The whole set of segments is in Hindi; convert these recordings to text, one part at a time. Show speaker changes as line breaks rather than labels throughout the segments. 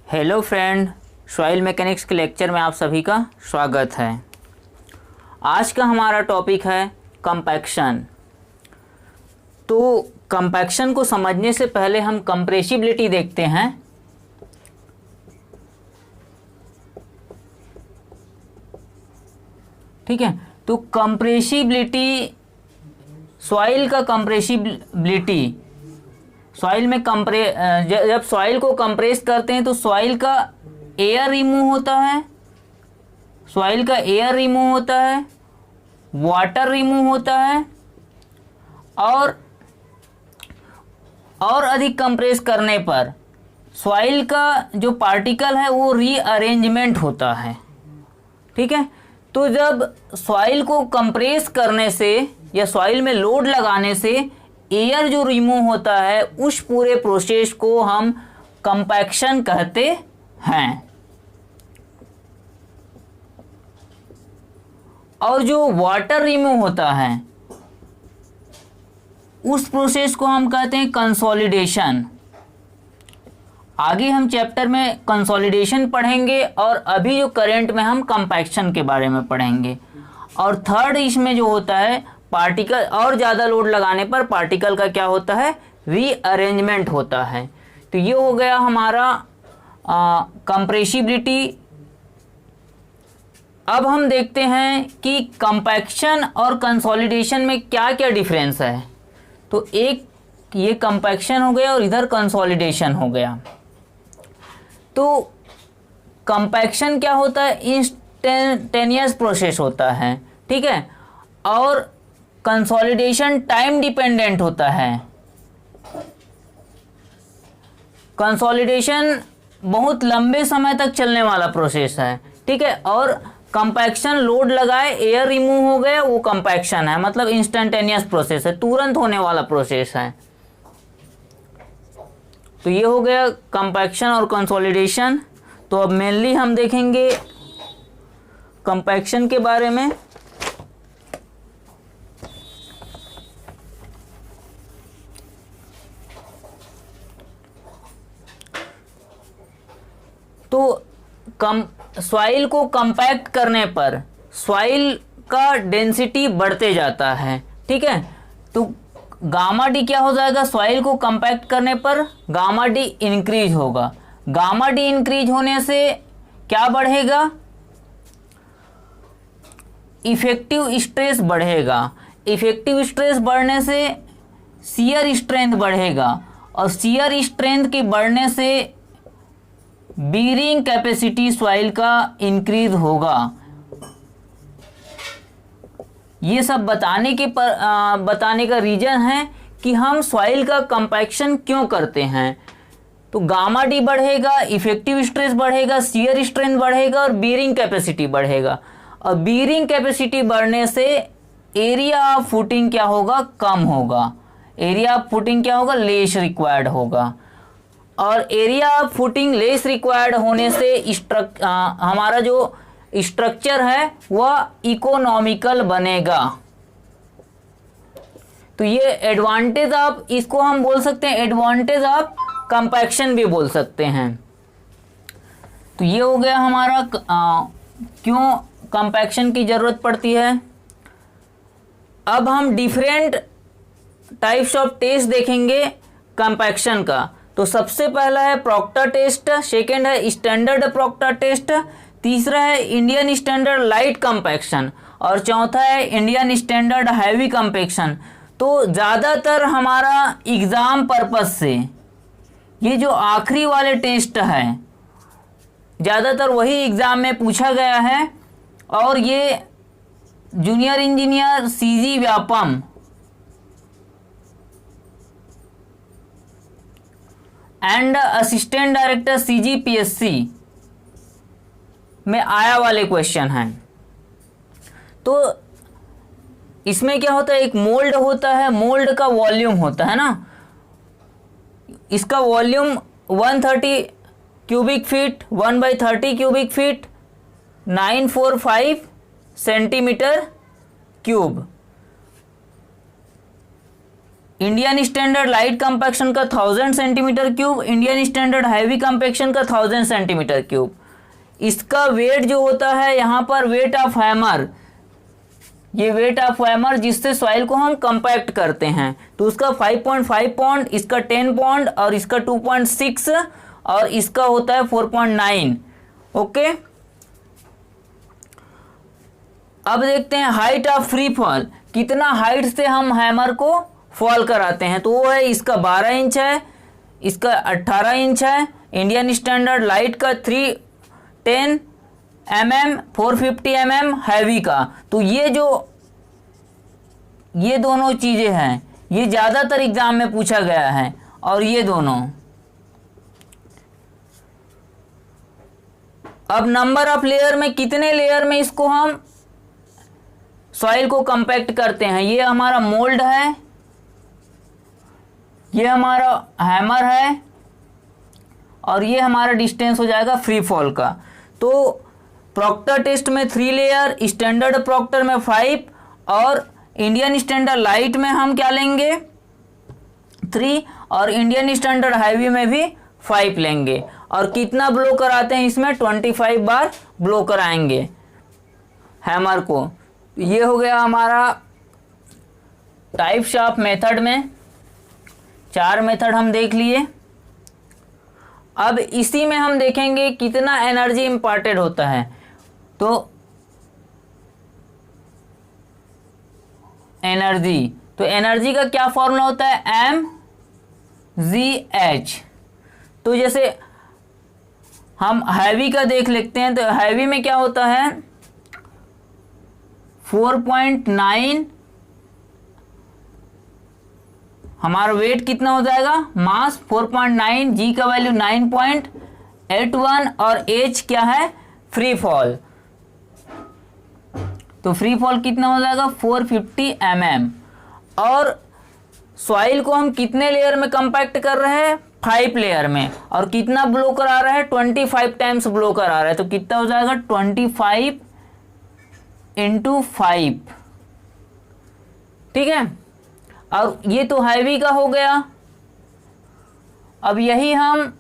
हेलो फ्रेंड, सॉइल मैकेनिक्स के लेक्चर में आप सभी का स्वागत है। आज का हमारा टॉपिक है कंपैक्शन। तो कंपैक्शन को समझने से पहले हम कंप्रेसिबिलिटी देखते हैं। ठीक है, तो कंप्रेसिबिलिटी, सॉइल का कंप्रेसिबिलिटी, सॉइल में जब सॉइल को कंप्रेस करते हैं तो सॉइल का एयर रिमूव होता है, सॉइल का एयर रिमूव होता है, वाटर रिमूव होता है और अधिक कंप्रेस करने पर सॉइल का जो पार्टिकल है वो रीअरेंजमेंट होता है। ठीक है, तो जब सॉइल को कंप्रेस करने से या सॉइल में लोड लगाने से एयर जो रिमूव होता है उस पूरे प्रोसेस को हम कंपैक्शन कहते हैं। और जो वाटर रिमूव होता है उस प्रोसेस को हम कहते हैं कंसोलिडेशन। आगे हम चैप्टर में कंसोलिडेशन पढ़ेंगे और अभी जो करंट में हम कंपैक्शन के बारे में पढ़ेंगे। और थर्ड इसमें जो होता है पार्टिकल, और ज़्यादा लोड लगाने पर पार्टिकल का क्या होता है, रीअरेंजमेंट होता है। तो ये हो गया हमारा कंप्रेसिबिलिटी। अब हम देखते हैं कि कंपैक्शन और कंसोलिडेशन में क्या क्या डिफरेंस है। तो एक ये कंपैक्शन हो गया और इधर कंसोलिडेशन हो गया। तो कंपैक्शन क्या होता है, इंस्टेंटेनियस प्रोसेस होता है। ठीक है, और कंसोलिडेशन टाइम डिपेंडेंट होता है। कंसोलिडेशन बहुत लंबे समय तक चलने वाला प्रोसेस है। ठीक है, और कंपैक्शन लोड लगाए एयर रिमूव हो गया, वो कंपैक्शन है, मतलब इंस्टेंटेनियस प्रोसेस है, तुरंत होने वाला प्रोसेस है। तो ये हो गया कंपैक्शन और कंसोलिडेशन। तो अब मेनली हम देखेंगे कंपैक्शन के बारे में। तो सॉइल को कंपैक्ट करने पर सॉइल का डेंसिटी बढ़ते जाता है। ठीक है, तो गामा डी क्या हो जाएगा, सॉइल को कंपैक्ट करने पर गामा डी इंक्रीज होगा। गामा डी इंक्रीज होने से क्या बढ़ेगा, इफेक्टिव स्ट्रेस बढ़ेगा। इफेक्टिव स्ट्रेस बढ़ने से शियर स्ट्रेंथ बढ़ेगा और शियर स्ट्रेंथ के बढ़ने से बीरिंग कैपेसिटी सॉइल का इंक्रीज होगा। ये सब बताने का रीजन है कि हम सॉइल का कंपैक्शन क्यों करते हैं। तो गामा डी बढ़ेगा, इफेक्टिव स्ट्रेस बढ़ेगा, शियर स्ट्रेंथ बढ़ेगा और बीरिंग कैपेसिटी बढ़ेगा। और बीरिंग कैपेसिटी बढ़ने से एरिया ऑफ फुटिंग क्या होगा, कम होगा। एरिया ऑफ फुटिंग क्या होगा, लेस रिक्वायर्ड होगा। और area of footing less required होने से हमारा जो स्ट्रक्चर है वह इकोनॉमिकल बनेगा। तो ये एडवांटेज ऑफ, इसको हम बोल सकते हैं एडवांटेज ऑफ कंपैक्शन भी बोल सकते हैं। तो ये हो गया हमारा क्यों कंपैक्शन की ज़रूरत पड़ती है। अब हम डिफरेंट टाइप्स ऑफ टेस्ट देखेंगे कंपैक्शन का। तो सबसे पहला है प्रॉक्टर टेस्ट, सेकेंड है स्टैंडर्ड प्रॉक्टर टेस्ट, तीसरा है इंडियन स्टैंडर्ड लाइट कंपैक्शन और चौथा है इंडियन स्टैंडर्ड हैवी कंपैक्शन। तो ज़्यादातर हमारा एग्ज़ाम पर्पस से ये जो आखिरी वाले टेस्ट है ज़्यादातर वही एग्ज़ाम में पूछा गया है। और ये junior engineer CG Vyapam and assistant director CGPSC में आया वाले क्वेश्चन हैं। तो इसमें क्या होता है, एक मोल्ड होता है, मोल्ड का वॉल्यूम होता है ना, इसका volume 130 cubic feet 1/30 cubic feet 945 centimetre cube. Indian standard light compaction का 1000 centimetre cube, Indian standard heavy compaction का 1000 सेंटीमीटर क्यूब। इसका वेट जो होता है यहाँ पर वेट ऑफ हैमर, ये वेट ऑफ हैमर जिससे सॉइल को हम कंपैक्ट करते हैं, तो उसका 5.5 पाउंड, इसका 10 पाउंड और इसका 2.6 और इसका होता है 4.9। ओके, अब देखते हैं हाइट ऑफ फ्री फॉल, कितना हाइट से हम हैमर को फॉल कराते हैं, तो वो है इसका 12 इंच है, इसका 18 इंच है, इंडियन स्टैंडर्ड लाइट का 310 mm, 450 mm हैवी का। तो ये दोनों चीज़ें हैं, ये ज़्यादातर एग्जाम में पूछा गया है। और ये दोनों, अब नंबर ऑफ लेयर में कितने लेयर में इसको हम सॉइल को कंपैक्ट करते हैं, ये हमारा मोल्ड है, ये हमारा हैमर है और ये हमारा डिस्टेंस हो जाएगा फ्री फॉल का। तो प्रॉक्टर टेस्ट में 3 लेयर, स्टैंडर्ड प्रॉक्टर में 5 और इंडियन स्टैंडर्ड लाइट में हम क्या लेंगे 3 और इंडियन स्टैंडर्ड हैवी में भी 5 लेंगे। और कितना ब्लो कराते हैं इसमें 25 बार ब्लो कराएंगे हैमर को। ये हो गया हमारा टाइप्स ऑफ मेथड में 4 मेथड हम देख लिए। अब इसी में हम देखेंगे कितना एनर्जी इम्पार्टेड होता है। तो एनर्जी का क्या फॉर्मूला होता है mgh। तो जैसे हम हैवी का देख लेते हैं, तो हैवी में क्या होता है 4.9, हमारा वेट कितना हो जाएगा मास 4.9, जी का वैल्यू 9.81 और एच क्या है फ्री फॉल। तो फ्री फॉल कितना हो जाएगा 450 mm। और सॉइल को हम कितने लेयर में कंपैक्ट कर रहे हैं 5 लेयर में, और कितना ब्लो करा रहा है 25 टाइम्स ब्लो करा रहा है। तो कितना हो जाएगा 25 × 5, ठीक है। और ये तो हैवी का हो गया। अब यही हम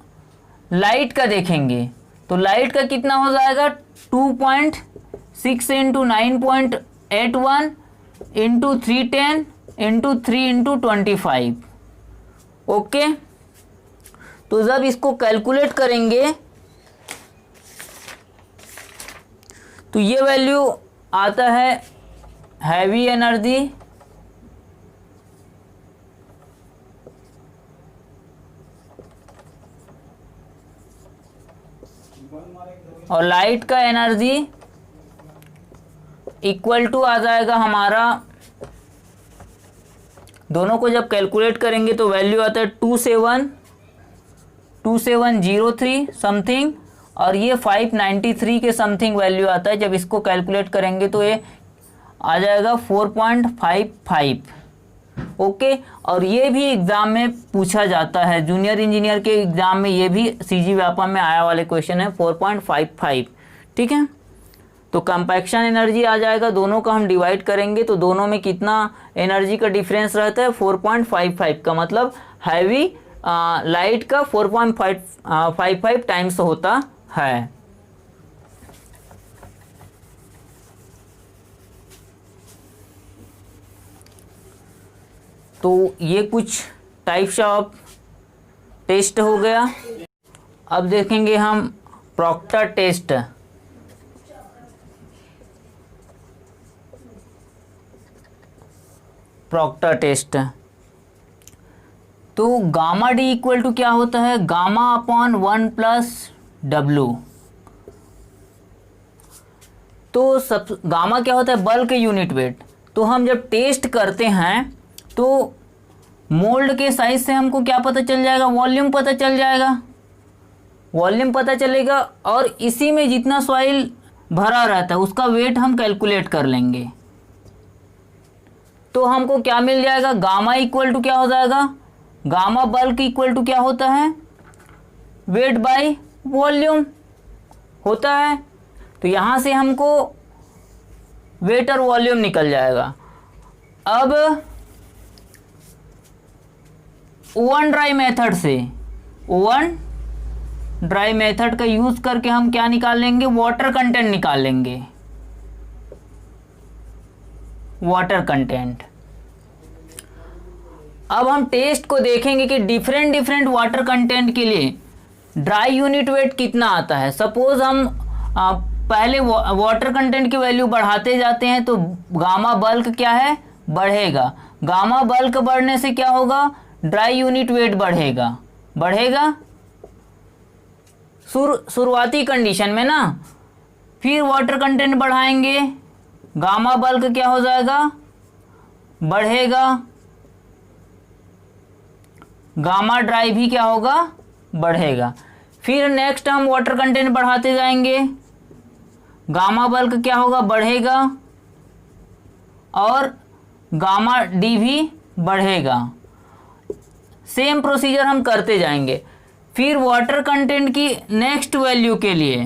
लाइट का देखेंगे, तो लाइट का कितना हो जाएगा 2.6 × 9.81 × 310 × 3 × 25। ओके, तो जब इसको कैलकुलेट करेंगे तो ये वैल्यू आता है हैवी एनर्जी और लाइट का एनर्जी इक्वल टू आ जाएगा हमारा, दोनों को जब कैलकुलेट करेंगे तो वैल्यू आता है 2703 समथिंग, और ये 593 के समथिंग वैल्यू आता है। जब इसको कैलकुलेट करेंगे तो ये आ जाएगा 4.55। ओके, और ये भी एग्ज़ाम में पूछा जाता है, जूनियर इंजीनियर के एग्ज़ाम में ये भी सीजी व्यापम में आया वाले क्वेश्चन है 4.55, ठीक है। तो कंपैक्शन एनर्जी आ जाएगा, दोनों का हम डिवाइड करेंगे तो दोनों में कितना एनर्जी का डिफरेंस रहता है 4.55 का, मतलब हैवी लाइट का 4.55 टाइम्स होता है। तो ये कुछ टाइप्स ऑफ टेस्ट हो गया। अब देखेंगे हम प्रॉक्टर टेस्ट। प्रॉक्टर टेस्ट, तो गामा डी इक्वल टू क्या होता है गामा अपॉन 1 + W। तो सब गामा क्या होता है बल्क यूनिट वेट। तो हम जब टेस्ट करते हैं तो मोल्ड के साइज से हमको क्या पता चल जाएगा वॉल्यूम पता चल जाएगा, वॉल्यूम पता चलेगा, और इसी में जितना सॉइल भरा रहता है उसका वेट हम कैलकुलेट कर लेंगे। तो हमको क्या मिल जाएगा गामा इक्वल टू क्या हो जाएगा, गामा बल्क इक्वल टू क्या होता है वेट बाय वॉल्यूम होता है। तो यहाँ से हमको वेट और वॉल्यूम निकल जाएगा। अब ओवन ड्राई मेथड से, ओवन ड्राई मेथड का यूज करके हम क्या निकाल लेंगे, वाटर कंटेंट निकाल लेंगे, वाटर कंटेंट। अब हम टेस्ट को देखेंगे कि डिफरेंट डिफरेंट वाटर कंटेंट के लिए ड्राई यूनिट वेट कितना आता है। सपोज हम पहले वाटर कंटेंट की वैल्यू बढ़ाते जाते हैं तो गामा बल्क क्या है, बढ़ेगा। गामा बल्क बढ़ने से क्या होगा, ड्राई यूनिट वेट बढ़ेगा, बढ़ेगा शुरुआती कंडीशन में ना। फिर वाटर कंटेंट बढ़ाएंगे, गामा बल्क क्या हो जाएगा, बढ़ेगा, गामा ड्राई भी क्या होगा, बढ़ेगा। फिर नेक्स्ट हम वाटर कंटेंट बढ़ाते जाएंगे, गामा बल्क क्या होगा, बढ़ेगा, और गामा डी भी बढ़ेगा। सेम प्रोसीजर हम करते जाएंगे। फिर वाटर कंटेंट की नेक्स्ट वैल्यू के लिए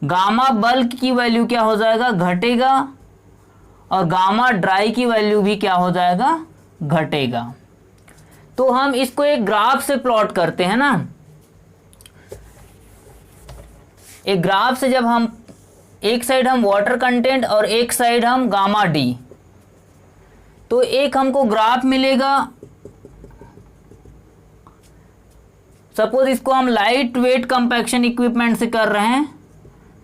गामा बल्क की वैल्यू क्या हो जाएगा, घटेगा, और गामा ड्राई की वैल्यू भी क्या हो जाएगा, घटेगा। तो हम इसको एक ग्राफ से प्लॉट करते हैं ना। एक ग्राफ से जब हम एक साइड हम वाटर कंटेंट और एक साइड हम गामा डी, तो एक हमको ग्राफ मिलेगा। सपोज इसको हम लाइट वेट कंपैक्शन इक्विपमेंट से कर रहे हैं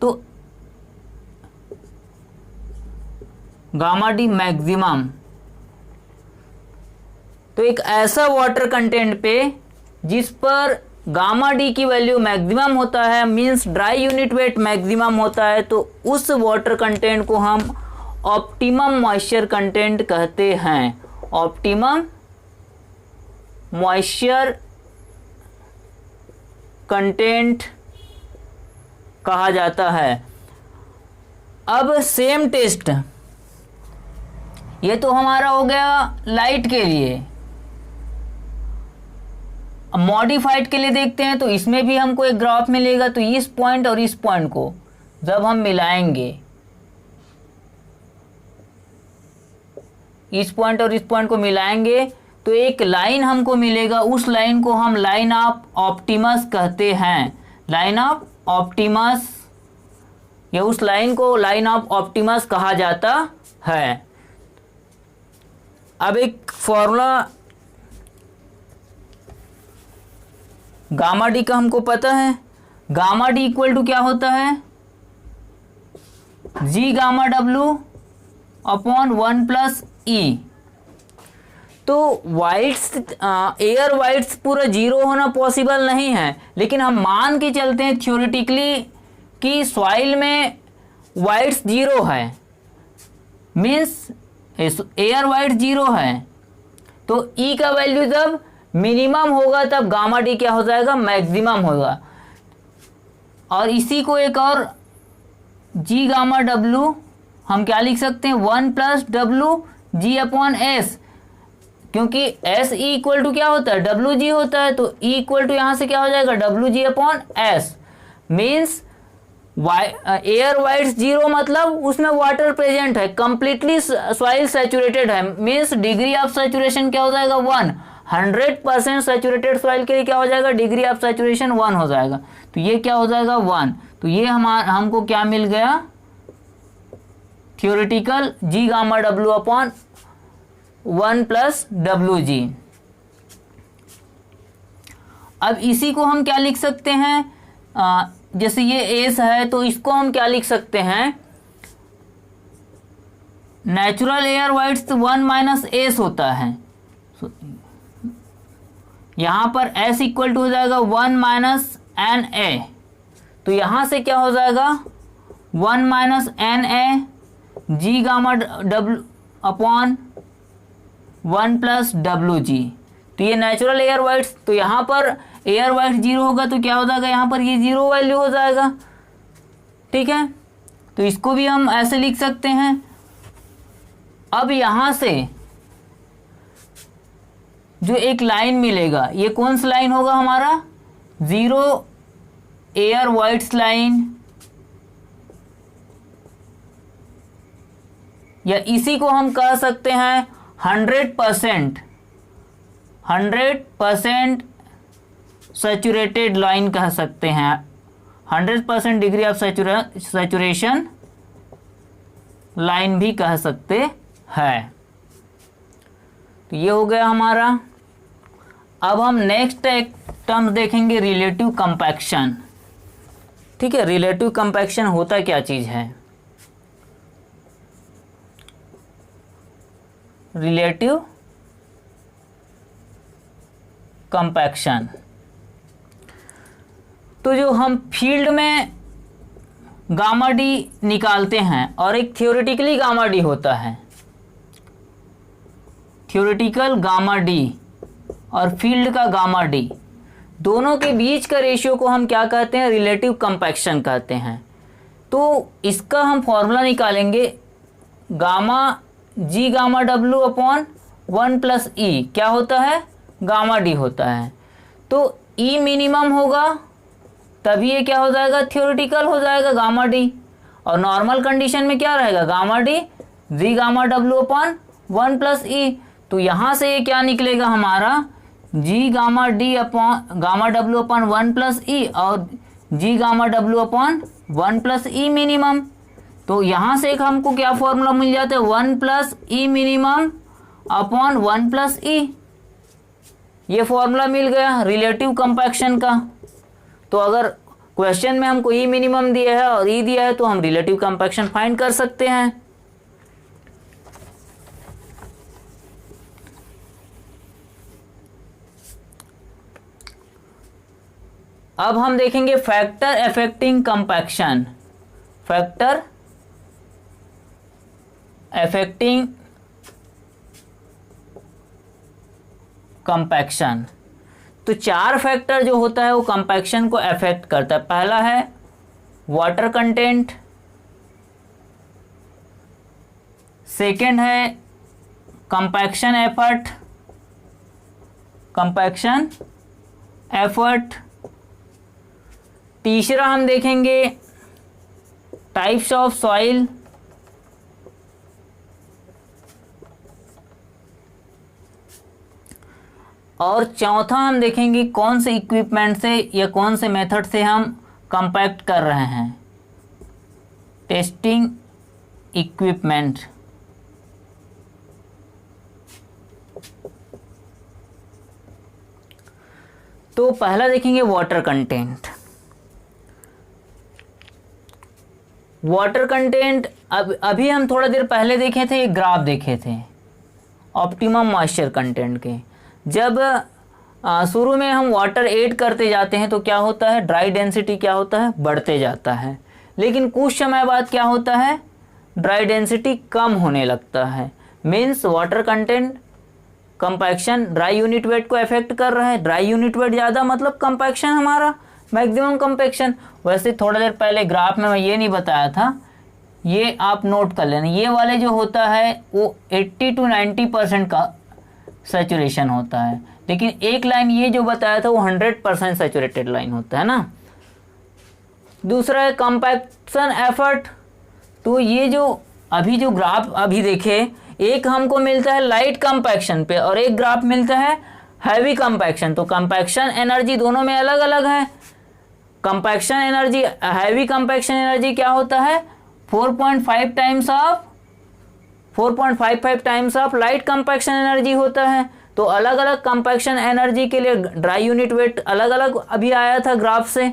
तो गामा डी मैक्सिमम, तो एक ऐसा वाटर कंटेंट पे जिस पर गामा डी की वैल्यू मैक्सिमम होता है, means dry unit weight maximum होता है, तो उस वाटर कंटेंट को हम ऑप्टिमम मॉइस्चर कंटेंट कहते हैं। ऑप्टिमम मॉइस्चर कंटेंट कहा जाता है। अब सेम टेस्ट, ये तो हमारा हो गया लाइट के लिए। अब मॉडिफाइड के लिए देखते हैं, तो इसमें भी हमको एक ग्राफ मिलेगा। तो इस पॉइंट और इस पॉइंट को जब हम मिलाएंगे, इस पॉइंट और इस पॉइंट को मिलाएंगे तो एक लाइन हमको मिलेगा। उस लाइन को हम लाइन ऑफ ऑप्टिमस कहते हैं, लाइन ऑफ ऑप्टिमस, या उस लाइन को लाइन ऑफ ऑप्टिमस कहा जाता है। अब एक फॉर्मूला गामा डी का हमको पता है। गामा डी इक्वल टू क्या होता है, G gamma W upon 1 plus e. तो वाइट्स, एयर वाइट्स पूरा जीरो होना पॉसिबल नहीं है, लेकिन हम मान के चलते हैं थ्योरेटिकली कि सॉइल में वाइट्स जीरो है, मीन्स एयर वाइट जीरो है। तो ई का वैल्यू जब मिनिमम होगा तब गामा डी क्या हो जाएगा, मैक्सिमम होगा। और इसी को एक और जी गामा डब्ल्यू हम क्या लिख सकते हैं, 1 plus W G upon S, क्योंकि एस ई इक्वल टू क्या होता है, डब्ल्यू जी होता है। तो ई इक्वल टू यहाँ से क्या हो जाएगा, W G upon S. Means air voids zero मतलब उसमें वाटर प्रेजेंट है, कंप्लीटली सॉइल सैचुरेटेड है, मीन्स डिग्री ऑफ सैचुरेशन क्या हो जाएगा, 1। 100% सैचुरेटेड सॉइल के लिए क्या हो जाएगा, डिग्री ऑफ सैचुरेशन 1 हो जाएगा। तो ये क्या हो जाएगा, 1। तो ये हमको क्या मिल गया, थ्योरेटिकल जी gamma W upon 1 plus W जी। अब इसी को हम क्या लिख सकते हैं, जैसे ये एस है तो इसको हम क्या लिख सकते हैं, natural air voids 1 minus S होता है। यहाँ पर एस इक्वल टू हो जाएगा 1 माइनस एन ए। तो यहाँ से क्या हो जाएगा, 1 minus N A G gamma W upon 1 plus W G. तो ये नेचुरल एयर वाइट्स, तो यहाँ पर एयर वाइट जीरो होगा तो क्या हो जाएगा, यहाँ पर ये जीरो वैल्यू हो जाएगा। ठीक है, तो इसको भी हम ऐसे लिख सकते हैं। अब यहाँ से जो एक लाइन मिलेगा, ये कौन सा लाइन होगा हमारा, जीरो एयर वाइट्स लाइन, या इसी को हम कह सकते हैं 100% 100% सैचुरेटेड लाइन कह सकते हैं, 100% डिग्री ऑफ सैचुरेशन लाइन भी कह सकते हैं। तो ये हो गया हमारा। अब हम नेक्स्ट एक टर्म देखेंगे, रिलेटिव कंपैक्शन। ठीक है, रिलेटिव कंपैक्शन होता क्या चीज़ है? रिलेटिव कंपैक्शन, तो जो हम फील्ड में गामा डी निकालते हैं और एक थियोरेटिकली गामा डी होता है, थियोरेटिकल गामा डी और फील्ड का गामा डी, दोनों के बीच का रेशियो को हम क्या कहते हैं? रिलेटिव कंपैक्शन कहते हैं। तो इसका हम फॉर्मूला निकालेंगे, gamma G gamma W upon 1 plus e क्या होता है? गामा डी होता है। तो ई मिनिमम होगा तभी ये क्या हो जाएगा? थियोरेटिकल हो जाएगा गामा डी। और नॉर्मल कंडीशन में क्या रहेगा? Gamma d G gamma W upon 1 plus e. तो यहाँ से ये क्या निकलेगा हमारा? G gamma d upon gamma W upon 1 plus e और G gamma W upon 1 plus e minimum. तो यहाँ से एक हमको क्या फॉर्मूला मिल जाता है? 1 plus e minimum upon 1 plus ई। ये फॉर्मूला मिल गया रिलेटिव कंपैक्शन का। तो अगर क्वेश्चन में हमको ई मिनिमम दिया है और ई दिया है तो हम रिलेटिव कंपैक्शन फाइंड कर सकते हैं। अब हम देखेंगे factor affecting compaction. Factor affecting compaction, तो 4 फैक्टर जो होता है वो कंपैक्शन को अफेक्ट करता है। पहला है वाटर कंटेंट, सेकेंड है कंपैक्शन एफर्ट, कंपैक्शन एफर्ट। तीसरा हम देखेंगे टाइप्स ऑफ सॉइल, और चौथा हम देखेंगे कौन से इक्विपमेंट से या कौन से मेथड से हम कंपैक्ट कर रहे हैं, टेस्टिंग इक्विपमेंट। तो पहला देखेंगे वाटर कंटेंट। वाटर कंटेंट अभी हम थोड़ा देर पहले देखे थे, एक ग्राफ देखे थे ऑप्टिमम मॉइस्चर कंटेंट के। जब शुरू में हम वाटर ऐड करते जाते हैं तो क्या होता है? ड्राई डेंसिटी क्या होता है? बढ़ते जाता है। लेकिन कुछ समय बाद क्या होता है? ड्राई डेंसिटी कम होने लगता है। Means water content compaction dry unit weight को अफेक्ट कर रहा है। ड्राई यूनिट वेट ज़्यादा मतलब कंपैक्शन हमारा मैक्सिमम कंपैक्शन। वैसे थोड़ा देर पहले ग्राफ में मैं ये नहीं बताया था, ये आप नोट कर लेना। ये वाले जो होता है वो 80 to 90% का सैचुरेशन होता है, लेकिन एक लाइन ये जो बताया था वो 100% सैचुरेटेड लाइन होता है ना। दूसरा है कंपैक्शन एफर्ट। तो ये जो ग्राफ अभी देखे, एक हमको मिलता है लाइट कंपैक्शन पे और एक ग्राफ मिलता है हैवी कंपैक्शन। तो कंपैक्शन एनर्जी दोनों में अलग अलग है। Compaction energy, heavy compaction energy क्या होता है? 4.55 times of light compaction energy होता है। तो अलग अलग कंपैक्शन एनर्जी के लिए ड्राई यूनिट वेट अलग अलग अभी आया था ग्राफ से।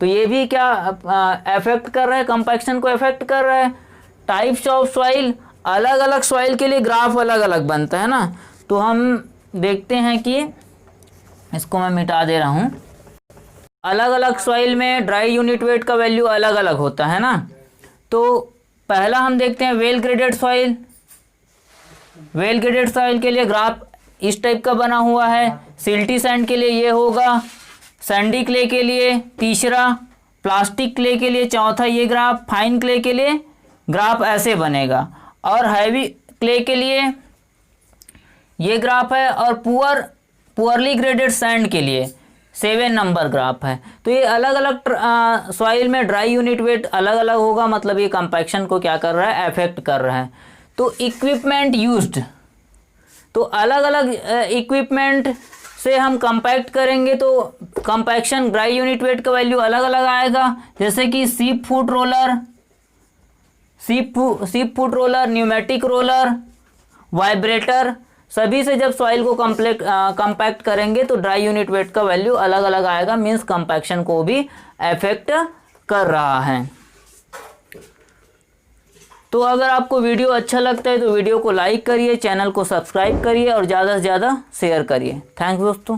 तो ये भी क्या अफेक्ट कर रहा है? कंपैक्शन को अफेक्ट कर रहा है। टाइप्स ऑफ सॉइल, अलग अलग सॉइल के लिए ग्राफ अलग अलग बनता है ना। तो हम देखते हैं कि इसको मैं मिटा दे रहा हूँ। अलग अलग सॉइल में ड्राई यूनिट वेट का वैल्यू अलग अलग होता है ना। तो पहला हम देखते हैं well graded soil. Well graded soil के लिए ग्राफ इस टाइप का बना हुआ है। सिल्टी सैंड के लिए ये होगा, सैंडी क्ले के लिए तीसरा, प्लास्टिक क्ले के लिए चौथा ये ग्राफ, फाइन क्ले के लिए ग्राफ ऐसे बनेगा, और हैवी क्ले के लिए ये ग्राफ है, और पुअरली ग्रेडेड सैंड के लिए 7 नंबर ग्राफ है। तो ये अलग अलग सॉइल में ड्राई यूनिट वेट अलग अलग होगा, मतलब ये कंपैक्शन को क्या कर रहा है? अफेक्ट कर रहा है। तो इक्विपमेंट यूज्ड, तो अलग अलग इक्विपमेंट से हम कंपैक्ट करेंगे तो कंपैक्शन ड्राई यूनिट वेट का वैल्यू अलग अलग आएगा। जैसे कि सीप foot roller, pneumatic roller, vibrator, सभी से जब सॉइल को कंपैक्ट करेंगे तो ड्राई यूनिट वेट का वैल्यू अलग अलग आएगा, मीन्स कंपैक्शन को भी अफेक्ट कर रहा है। तो अगर आपको वीडियो अच्छा लगता है तो वीडियो को लाइक करिए, चैनल को सब्सक्राइब करिए और ज़्यादा से ज़्यादा शेयर करिए। थैंक्स दोस्तों।